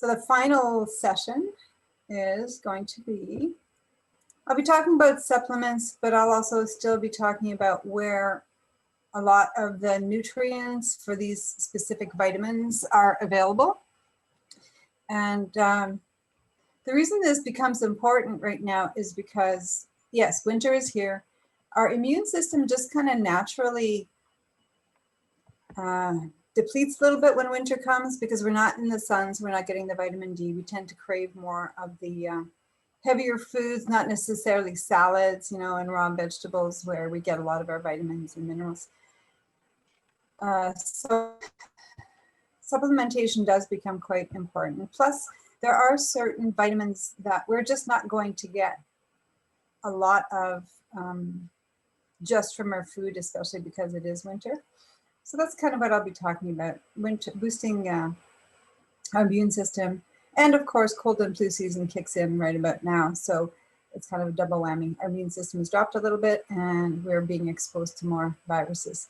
So the final session is going to be, I'll be talking about supplements, but I'll also still be talking about where a lot of the nutrients for these specific vitamins are available. And the reason this becomes important right now is because, yes, winter is here. Our immune system just kind of naturally depletes a little bit when winter comes because we're not in the sun, so we're not getting the vitamin D. We tend to crave more of the heavier foods, not necessarily salads, you know, and raw vegetables where we get a lot of our vitamins and minerals. So supplementation does become quite important. Plus, there are certain vitamins that we're just not going to get a lot of just from our food, especially because it is winter. So that's kind of what I'll be talking about, winter, boosting our immune system. And of course, cold and flu season kicks in right about now. So it's kind of a double whammy. Our immune system has dropped a little bit and we're being exposed to more viruses.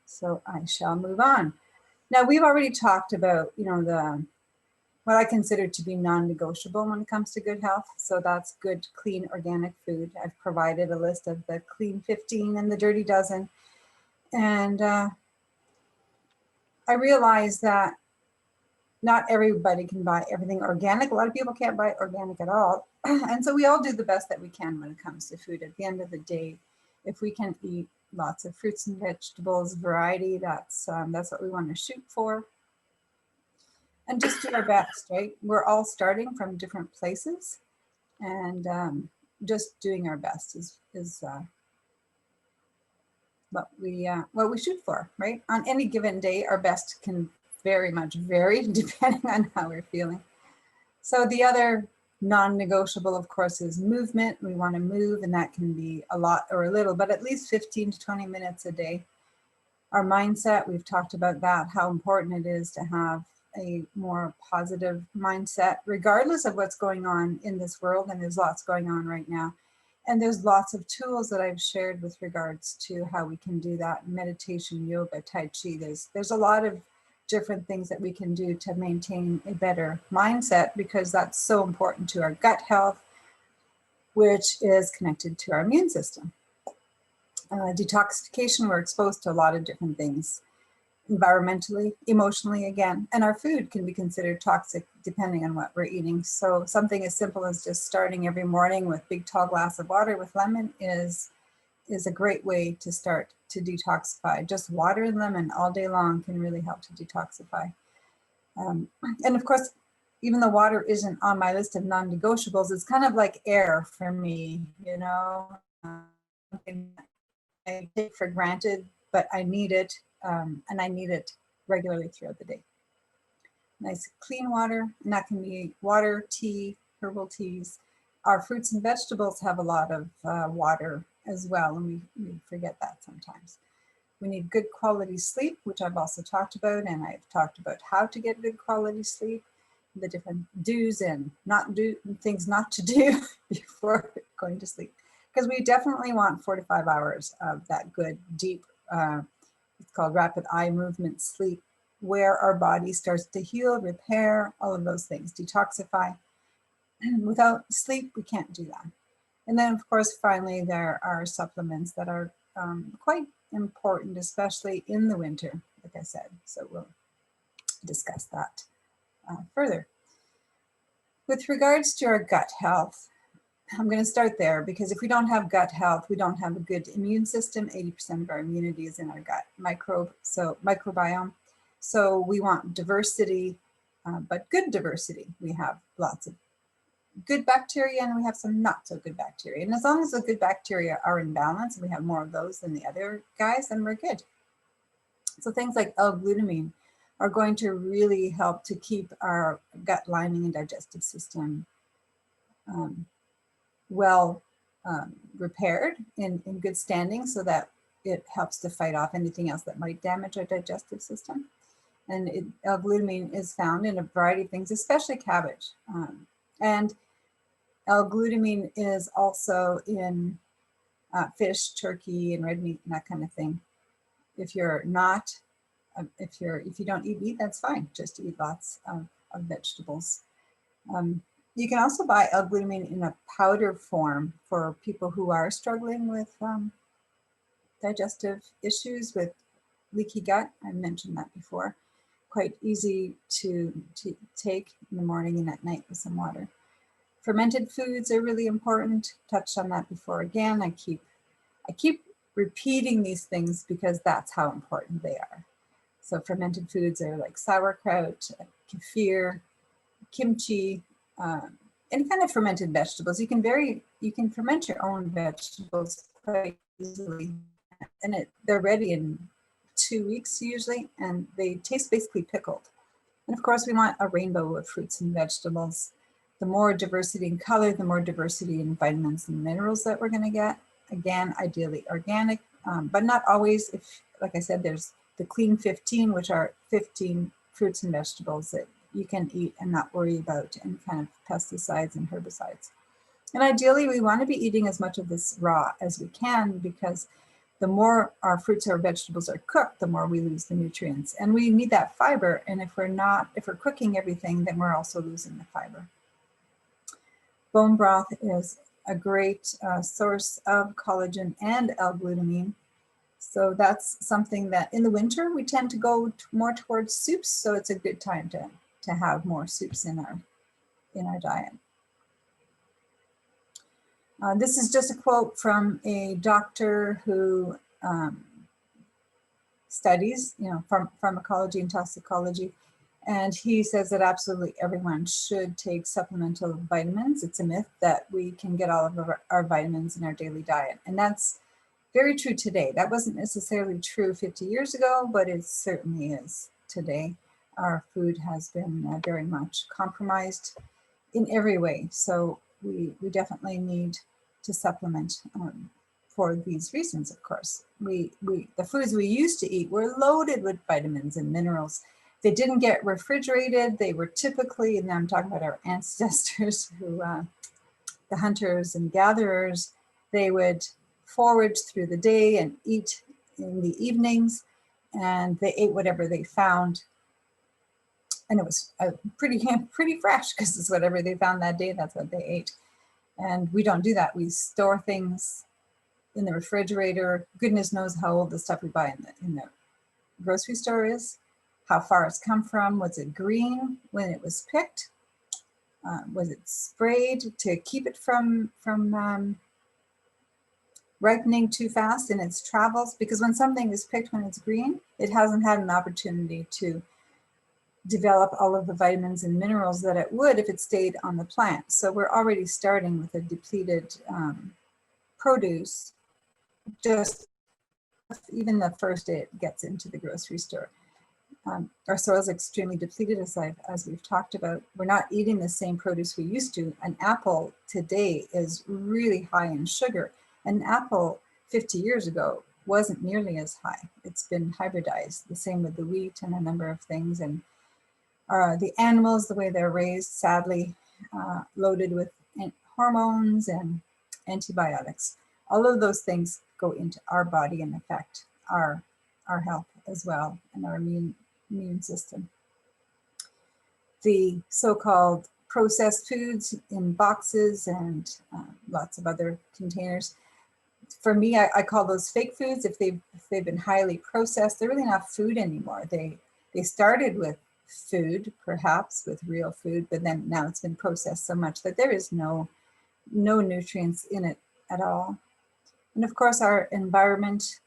So I shall move on. Now we've already talked about, you know, what I consider to be non-negotiable when it comes to good health. So that's good, clean, organic food. I've provided a list of the clean 15 and the dirty dozen. And I realize that not everybody can buy everything organic. A lot of people can't buy organic at all. And so we all do the best that we can when it comes to food. At the end of the day, if we can eat lots of fruits and vegetables, variety, that's what we want to shoot for. And just do our best, right? We're all starting from different places, and just doing our best is what we shoot for, right? On any given day, our best can very much vary depending on how we're feeling. So the other non-negotiable, of course, is movement. We want to move, and that can be a lot or a little, but at least 15 to 20 minutes a day. Our mindset, we've talked about that, how important it is to have a more positive mindset, regardless of what's going on in this world, and there's lots going on right now. And there's lots of tools that I've shared with regards to how we can do that. Meditation, yoga, Tai Chi, there's a lot of different things that we can do to maintain a better mindset, because that's so important to our gut health, which is connected to our immune system. Detoxification, we're exposed to a lot of different things, environmentally, emotionally, again, and our food can be considered toxic depending on what we're eating. So something as simple as just starting every morning with a big tall glass of water with lemon is a great way to start to detoxify. Just water and lemon all day long can really help to detoxify. And of course, even though water isn't on my list of non-negotiables, it's kind of like air for me, you know, something I take for granted, but I need it. And I need it regularly throughout the day. Nice clean water, and that can be water, tea, herbal teas. Our fruits and vegetables have a lot of water as well, and we forget that sometimes. We need good quality sleep, which I've also talked about, and I've talked about how to get good quality sleep, the different do's and things not to do before going to sleep. Because we definitely want 4 to 5 hours of that good, deep, it's called rapid eye movement sleep, where our body starts to heal, repair, all of those things, detoxify. Without sleep, we can't do that. And then, of course, finally, there are supplements that are quite important, especially in the winter, like I said. So we'll discuss that further. With regards to our gut health, I'm going to start there, because if we don't have gut health, we don't have a good immune system. 80% of our immunity is in our gut microbiome. So we want diversity, but good diversity. We have lots of good bacteria and we have some not so good bacteria. And as long as the good bacteria are in balance and we have more of those than the other guys, then we're good. So things like L-glutamine are going to really help to keep our gut lining and digestive system well repaired in good standing, so that it helps to fight off anything else that might damage our digestive system. And L-glutamine is found in a variety of things, especially cabbage. And L-glutamine is also in fish, turkey, and red meat, and that kind of thing. If you're not, if you don't eat meat, that's fine. Just eat lots of of vegetables. You can also buy L-glutamine in a powder form for people who are struggling with digestive issues, with leaky gut. I mentioned that before. Quite easy to take in the morning and at night with some water. Fermented foods are really important. Touched on that before again. I keep repeating these things because that's how important they are. So fermented foods are like sauerkraut, kefir, kimchi, any kind of fermented vegetables. You can ferment your own vegetables quite easily, and they're ready in 2 weeks usually, and they taste basically pickled. And of course, we want a rainbow of fruits and vegetables. The more diversity in color, the more diversity in vitamins and minerals that we're going to get. Again, ideally organic, but not always. If, like I said, there's the clean 15, which are 15 fruits and vegetables that you can eat and not worry about any kind of pesticides and herbicides. And ideally, we want to be eating as much of this raw as we can, because the more our fruits or vegetables are cooked, the more we lose the nutrients. And we need that fiber. And if we're cooking everything, then we're also losing the fiber. Bone broth is a great source of collagen and L-glutamine. So that's something that in the winter, we tend to go more towards soups. So it's a good time to have more soups in our diet. This is just a quote from a doctor who studies, pharmacology and toxicology. And he says that absolutely everyone should take supplemental vitamins. It's a myth that we can get all of our vitamins in our daily diet. And that's very true today. That wasn't necessarily true 50 years ago, but it certainly is today. Our food has been very much compromised in every way. So we definitely need to supplement for these reasons, of course. The foods we used to eat were loaded with vitamins and minerals. They didn't get refrigerated. They were typically, and I'm talking about our ancestors who, the hunters and gatherers, they would forage through the day and eat in the evenings, and they ate whatever they found. And it was pretty fresh, because it's whatever they found that day, that's what they ate. And we don't do that. We store things in the refrigerator. Goodness knows how old the stuff we buy in the grocery store is, how far it's come from. Was it green when it was picked? Was it sprayed to keep it from ripening too fast in its travels? Because when something is picked when it's green, it hasn't had an opportunity to develop all of the vitamins and minerals that it would if it stayed on the plant. So we're already starting with a depleted produce, just even the first day it gets into the grocery store. Our soil is extremely depleted, as we've talked about. We're not eating the same produce we used to. An apple today is really high in sugar. An apple 50 years ago wasn't nearly as high. It's been hybridized, the same with the wheat and a number of things. And the animals, the way they're raised, sadly, loaded with hormones and antibiotics. All of those things go into our body and affect our health as well, and our immune system. The so-called processed foods in boxes and lots of other containers. For me, I call those fake foods. If they've been highly processed, they're really not food anymore. They started with food, perhaps with real food, but then now it's been processed so much that there is no nutrients in it at all. And of course, our environment,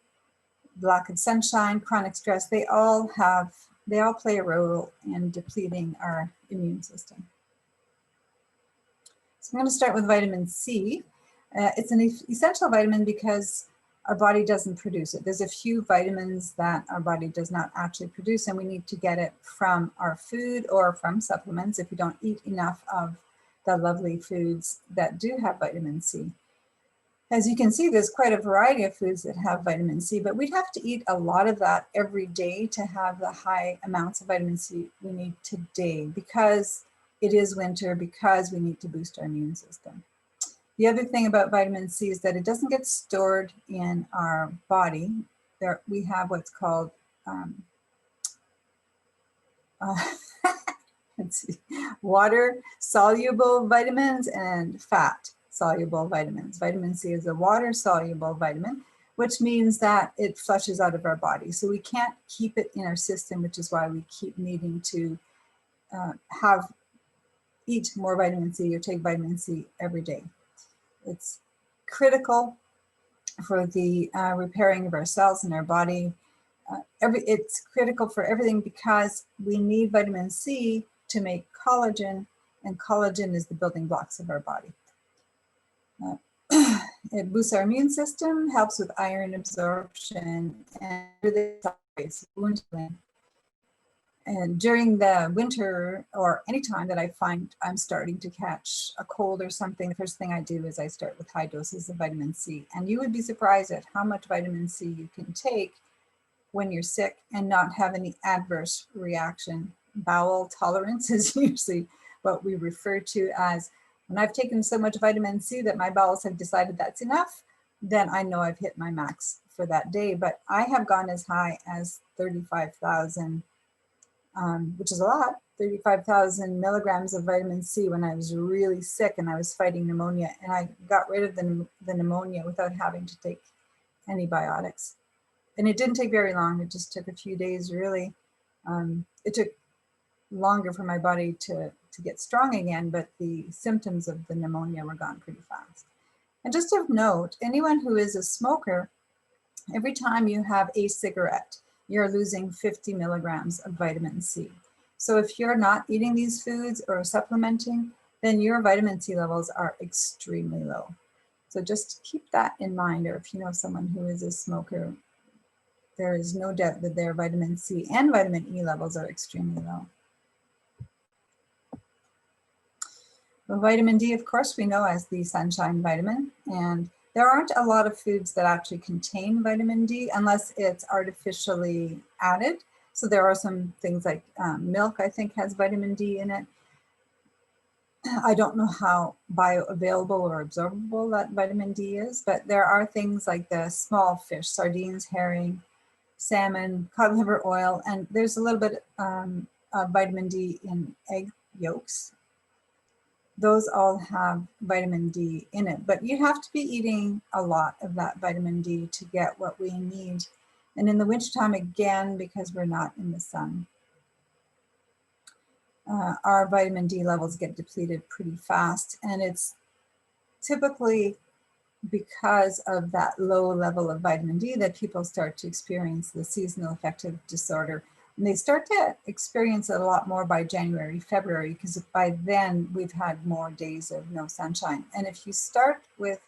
lack of sunshine, chronic stress, they all play a role in depleting our immune system. So I'm going to start with vitamin C. It's an essential vitamin because our body doesn't produce it. There's a few vitamins that our body does not actually produce, and we need to get it from our food or from supplements if we don't eat enough of the lovely foods that do have vitamin C. As you can see, there's quite a variety of foods that have vitamin C, but we'd have to eat a lot of that every day to have the high amounts of vitamin C we need today, because it is winter, because we need to boost our immune system. The other thing about vitamin C is that it doesn't get stored in our body. We have what's called let's see, water-soluble vitamins and fat-soluble vitamins. Vitamin C is a water-soluble vitamin, which means that it flushes out of our body. So we can't keep it in our system, which is why we keep needing to eat more vitamin C or take vitamin C every day. It's critical for the repairing of our cells in our body. It's critical for everything because we need vitamin C to make collagen, and collagen is the building blocks of our body. It boosts our immune system, helps with iron absorption, and really accelerates wound healing. And during the winter or any time that I find I'm starting to catch a cold or something, the first thing I do is I start with high doses of vitamin C. And you would be surprised at how much vitamin C you can take when you're sick and not have any adverse reaction. Bowel tolerance is usually what we refer to as, when I've taken so much vitamin C that my bowels have decided that's enough, then I know I've hit my max for that day. But I have gone as high as 35,000, which is a lot, 35,000 milligrams of vitamin C when I was really sick and I was fighting pneumonia, and I got rid of the pneumonia without having to take antibiotics. And it didn't take very long. It just took a few days, really. It took longer for my body to get strong again, but the symptoms of the pneumonia were gone pretty fast. And just of note, anyone who is a smoker, every time you have a cigarette, you're losing 50 milligrams of vitamin C. So if you're not eating these foods or supplementing, then your vitamin C levels are extremely low. So just keep that in mind, or if you know someone who is a smoker, there is no doubt that their vitamin C and vitamin E levels are extremely low. Well, vitamin D, of course, we know as the sunshine vitamin, and there aren't a lot of foods that actually contain vitamin D unless it's artificially added. So there are some things like milk, I think, has vitamin D in it. I don't know how bioavailable or absorbable that vitamin D is, but there are things like the small fish, sardines, herring, salmon, cod liver oil, and there's a little bit of vitamin D in egg yolks. Those all have vitamin D in it, but you have to be eating a lot of that vitamin D to get what we need. And in the wintertime, again, because we're not in the sun, our vitamin D levels get depleted pretty fast. And it's typically because of that low level of vitamin D that people start to experience the seasonal affective disorder. And they start to experience it a lot more by January, February, because by then we've had more days of no sunshine. And if you start with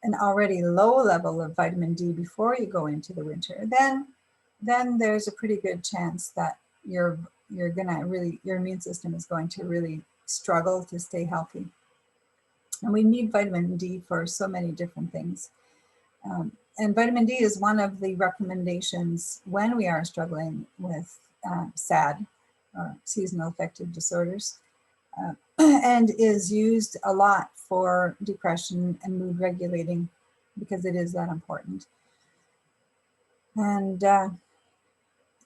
an already low level of vitamin D before you go into the winter, then there's a pretty good chance that your immune system is going to really struggle to stay healthy. And we need vitamin D for so many different things. And vitamin D is one of the recommendations when we are struggling with SAD, or seasonal affective disorders, and is used a lot for depression and mood regulating because it is that important. And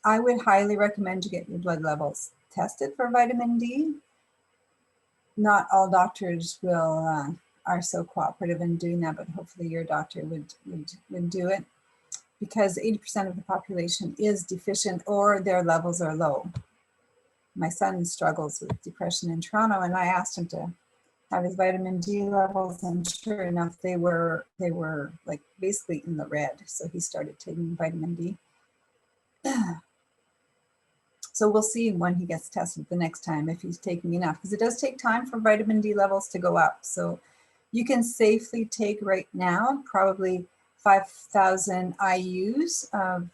I would highly recommend you get your blood levels tested for vitamin D. Not all doctors are so cooperative in doing that, but hopefully your doctor would do it, because 80% of the population is deficient or their levels are low. My son struggles with depression in Toronto, and I asked him to have his vitamin D levels, and sure enough, they were like basically in the red. So he started taking vitamin D. So we'll see when he gets tested the next time if he's taking enough, because it does take time for vitamin D levels to go up. So you can safely take right now probably 5,000 IUs of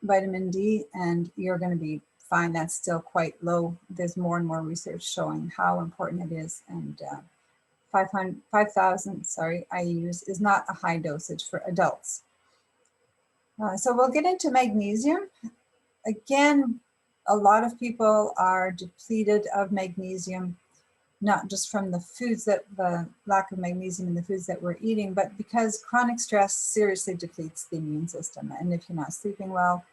vitamin D, and you're going to be fine. That's still quite low. There's more and more research showing how important it is, and 5,000 IUs is not a high dosage for adults. So we'll get into magnesium. Again, a lot of people are depleted of magnesium, not just from the foods the lack of magnesium in the foods that we're eating, but because chronic stress seriously depletes the immune system. And if you're not sleeping well,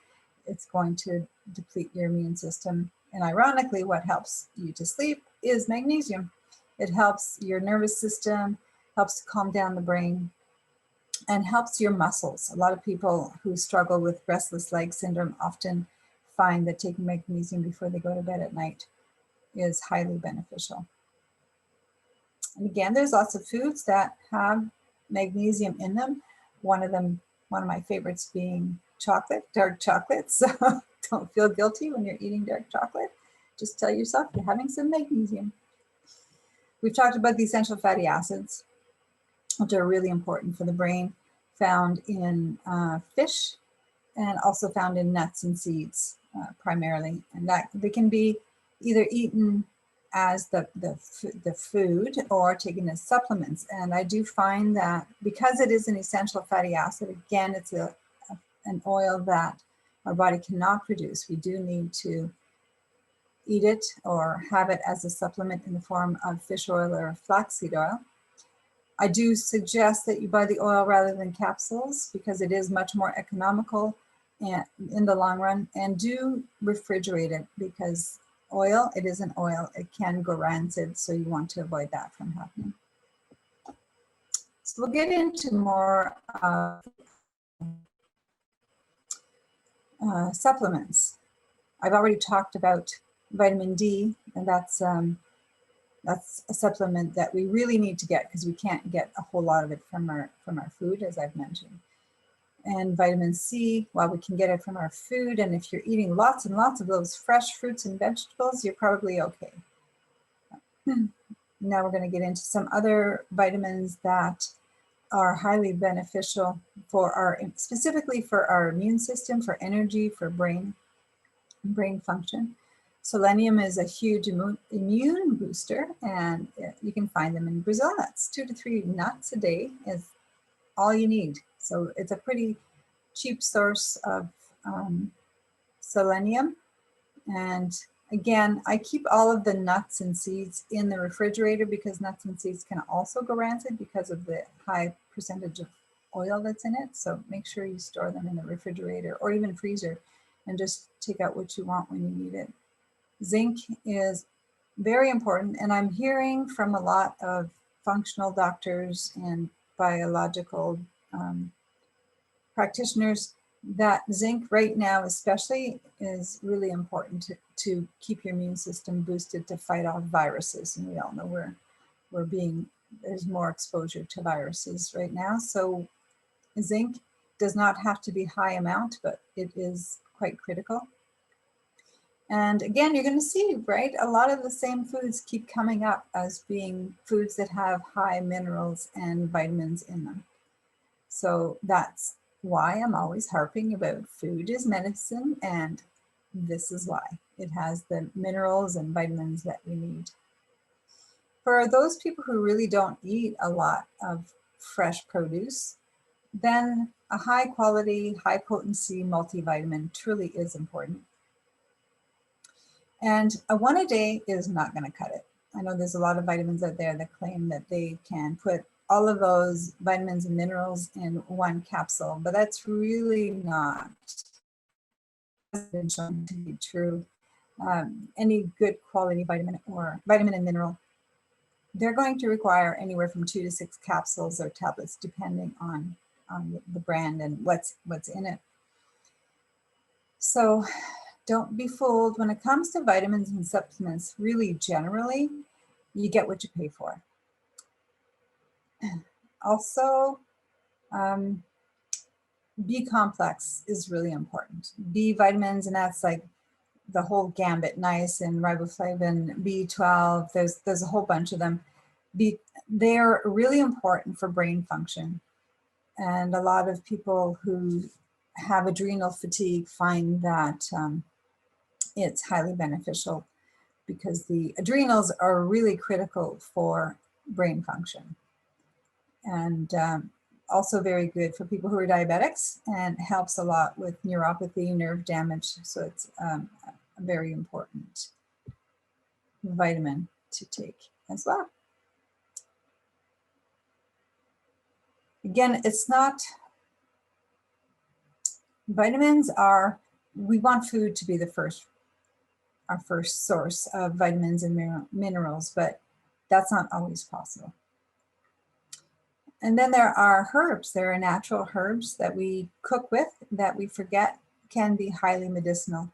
it's going to deplete your immune system And ironically, what helps you to sleep is magnesium. It helps your nervous system, helps to calm down the brain, and helps your muscles. A lot of people who struggle with restless leg syndrome often find that taking magnesium before they go to bed at night is highly beneficial. And again, there's lots of foods that have magnesium in them. One of my favorites being chocolate, dark chocolate. So don't feel guilty when you're eating dark chocolate. Just tell yourself you're having some magnesium. We've talked about the essential fatty acids, which are really important for the brain, found in fish and also found in nuts and seeds primarily. And that they can be either eaten as the food or taken as supplements. And I do find that because it is an essential fatty acid, again, it's an oil that our body cannot produce. We do need to eat it or have it as a supplement in the form of fish oil or flaxseed oil. I do suggest that you buy the oil rather than capsules because it is much more economical and in the long run, and do refrigerate it because oil, it is an oil, it can go rancid, so you want to avoid that from happening. So we'll get into more supplements. I've already talked about vitamin D, and that's a supplement that we really need to get because we can't get a whole lot of it from our food, as I've mentioned. And vitamin C, well, we can get it from our food, and if you're eating lots and lots of those fresh fruits and vegetables, you're probably okay. Now we're going to get into some other vitamins that are highly beneficial for specifically for our immune system, for energy, for brain function. Selenium is a huge immune booster, and you can find them in Brazil nuts. 2 to 3 nuts a day is all you need. So it's a pretty cheap source of selenium. And again, I keep all of the nuts and seeds in the refrigerator because nuts and seeds can also go rancid because of the high percentage of oil that's in it. So make sure you store them in the refrigerator or even freezer and just take out what you want when you need it. Zinc is very important, and I'm hearing from a lot of functional doctors and biological practitioners that zinc right now especially is really important to keep your immune system boosted to fight off viruses. And we all know there's more exposure to viruses right now. So zinc does not have to be high amount, but it is quite critical. And again, you're going to see, right, a lot of the same foods keep coming up as being foods that have high minerals and vitamins in them. So that's why I'm always harping about food is medicine, and this is why. It has the minerals and vitamins that we need. For those people who really don't eat a lot of fresh produce, then a high quality, high potency multivitamin truly is important. And a 1 a day is not going to cut it. I know there's a lot of vitamins out there that claim that they can put all of those vitamins and minerals in 1 capsule, but that's really not been shown to be true. Any good quality vitamin and mineral, they're going to require anywhere from 2 to 6 capsules or tablets, depending on the brand and what's in it. So don't be fooled. When it comes to vitamins and supplements, really generally, you get what you pay for. Also, B complex is really important. B vitamins, and that's like the whole gambit, niacin, riboflavin, B12, there's a whole bunch of them. They're really important for brain function. And a lot of people who have adrenal fatigue find that it's highly beneficial because the adrenals are really critical for brain function. And also very good for people who are diabetics, and helps a lot with neuropathy, nerve damage. So it's a very important vitamin to take as well. Again, it's not, vitamins are, we want food to be the first our first source of vitamins and minerals, but that's not always possible. And then there are herbs. There are natural herbs that we cook with that we forget can be highly medicinal.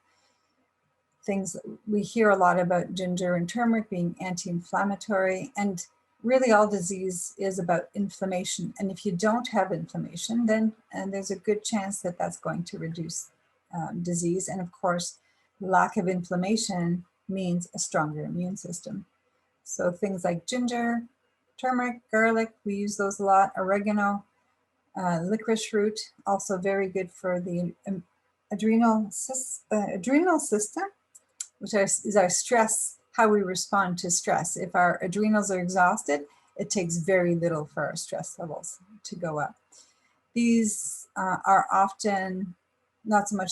Things we hear a lot about ginger and turmeric being anti-inflammatory, and really all disease is about inflammation. And if you don't have inflammation, then there's a good chance that that's going to reduce disease. And of course, lack of inflammation means a stronger immune system. So things like ginger, turmeric, garlic, we use those a lot, oregano, licorice root, also very good for the adrenal system, which is our stress, how we respond to stress. If our adrenals are exhausted, it takes very little for our stress levels to go up. These are often not so much,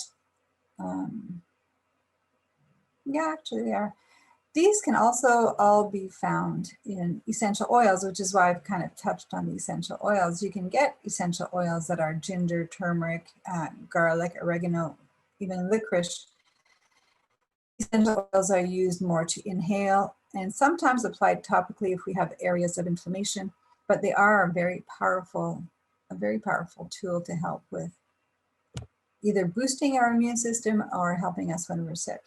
yeah, actually they are. These can also all be found in essential oils, which is why I've kind of touched on the essential oils. You can get essential oils that are ginger, turmeric, garlic, oregano, even licorice. Essential oils are used more to inhale and sometimes applied topically if we have areas of inflammation, but they are a very powerful tool to help with either boosting our immune system or helping us when we're sick.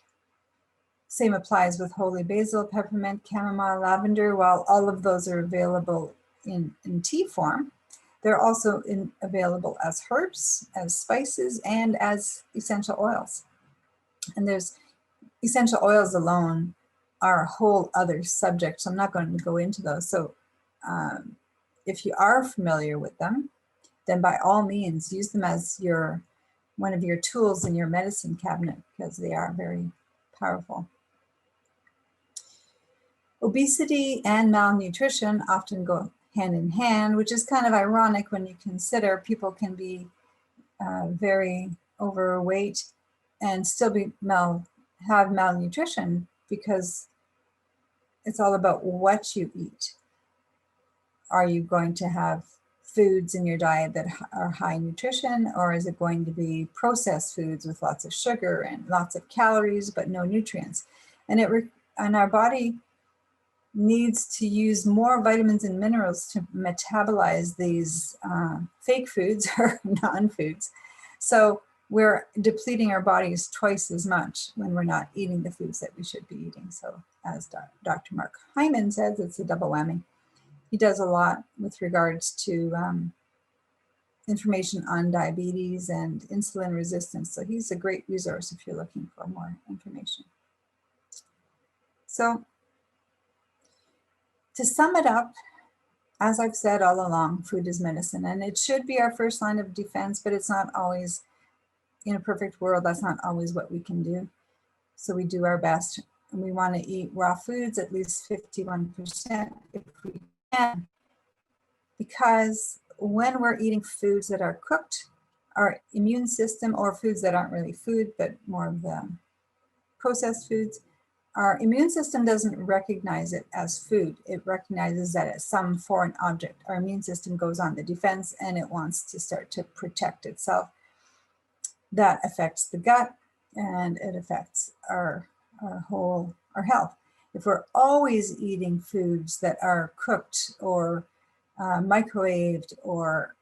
Same applies with holy basil, peppermint, chamomile, lavender. While all of those are available in tea form, they're also available as herbs, as spices, and as essential oils. And there's essential oils alone are a whole other subject, so I'm not going to go into those. So if you are familiar with them, then by all means use them as one of your tools in your medicine cabinet, because they are very powerful. Obesity and malnutrition often go hand in hand, which is kind of ironic when you consider people can be very overweight and still have malnutrition, because it's all about what you eat. Are you going to have foods in your diet that are high nutrition, or is it going to be processed foods with lots of sugar and lots of calories but no nutrients? And our body needs to use more vitamins and minerals to metabolize these fake foods or non-foods. So we're depleting our bodies twice as much when we're not eating the foods that we should be eating. So as Dr. Mark Hyman says, it's a double whammy. He does a lot with regards to information on diabetes and insulin resistance. So he's a great resource if you're looking for more information. So to sum it up, as I've said all along, food is medicine, and it should be our first line of defense, but it's not always, in a perfect world, that's not always what we can do. So we do our best, and we want to eat raw foods at least 51% if we can, because when we're eating foods that are cooked, our immune system, or foods that aren't really food, but more of the processed foods, our immune system doesn't recognize it as food. It recognizes that as some foreign object. Our immune system goes on the defense and it wants to start to protect itself. That affects the gut and it affects our health. If we're always eating foods that are cooked or microwaved or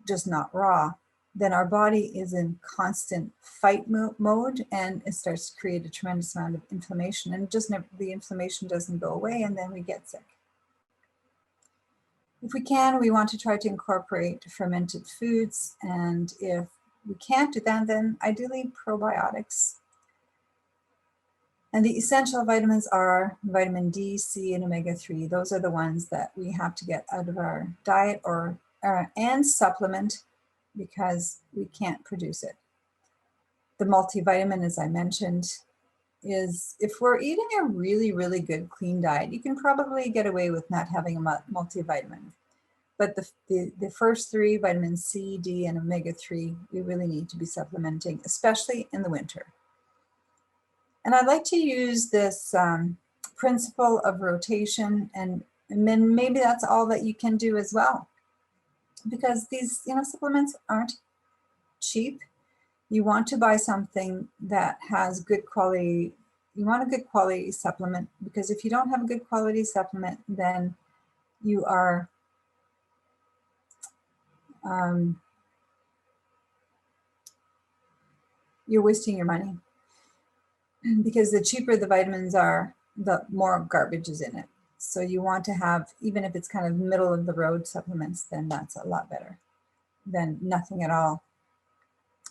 just not raw, then our body is in constant fight mode, and it starts to create a tremendous amount of inflammation, and the inflammation doesn't go away, and then we get sick. If we can, we want to try to incorporate fermented foods, and if we can't do that, then ideally probiotics. And the essential vitamins are vitamin D, C, and omega-3. Those are the ones that we have to get out of our diet and supplement, because we can't produce it. The multivitamin, as I mentioned, is if we're eating a really, really good clean diet, you can probably get away with not having a multivitamin. But the first three, vitamin C, D, and omega-3, we really need to be supplementing, especially in the winter. And I'd like to use this principle of rotation, and then maybe that's all that you can do as well. Because these supplements aren't cheap. You want to buy something that has good quality you want a good quality supplement, because if you don't have a good quality supplement, then you are you're wasting your money, because the cheaper the vitamins are, the more garbage is in it. So you want to have, even if it's kind of middle of the road supplements, then that's a lot better than nothing at all.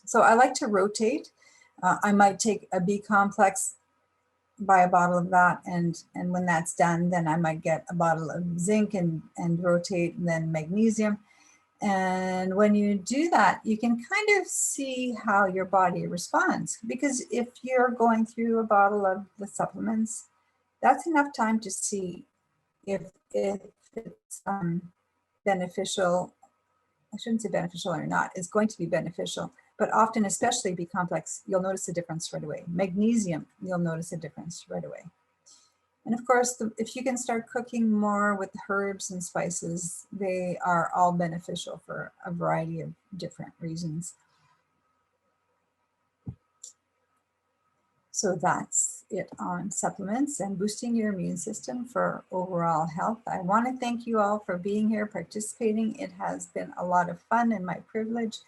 So I like to rotate. I might take a B complex, buy a bottle of that, and when that's done, then I might get a bottle of zinc and rotate, and then magnesium. And when you do that, you can kind of see how your body responds, because if you're going through a bottle of the supplements, that's enough time to see if it's beneficial. I shouldn't say beneficial or not, it's going to be beneficial, but often, especially B complex, you'll notice a difference right away. Magnesium, you'll notice a difference right away. And of course, if you can start cooking more with herbs and spices, they are all beneficial for a variety of different reasons. So that's it on supplements and boosting your immune system for overall health. I want to thank you all for being here, participating. It has been a lot of fun and my privilege.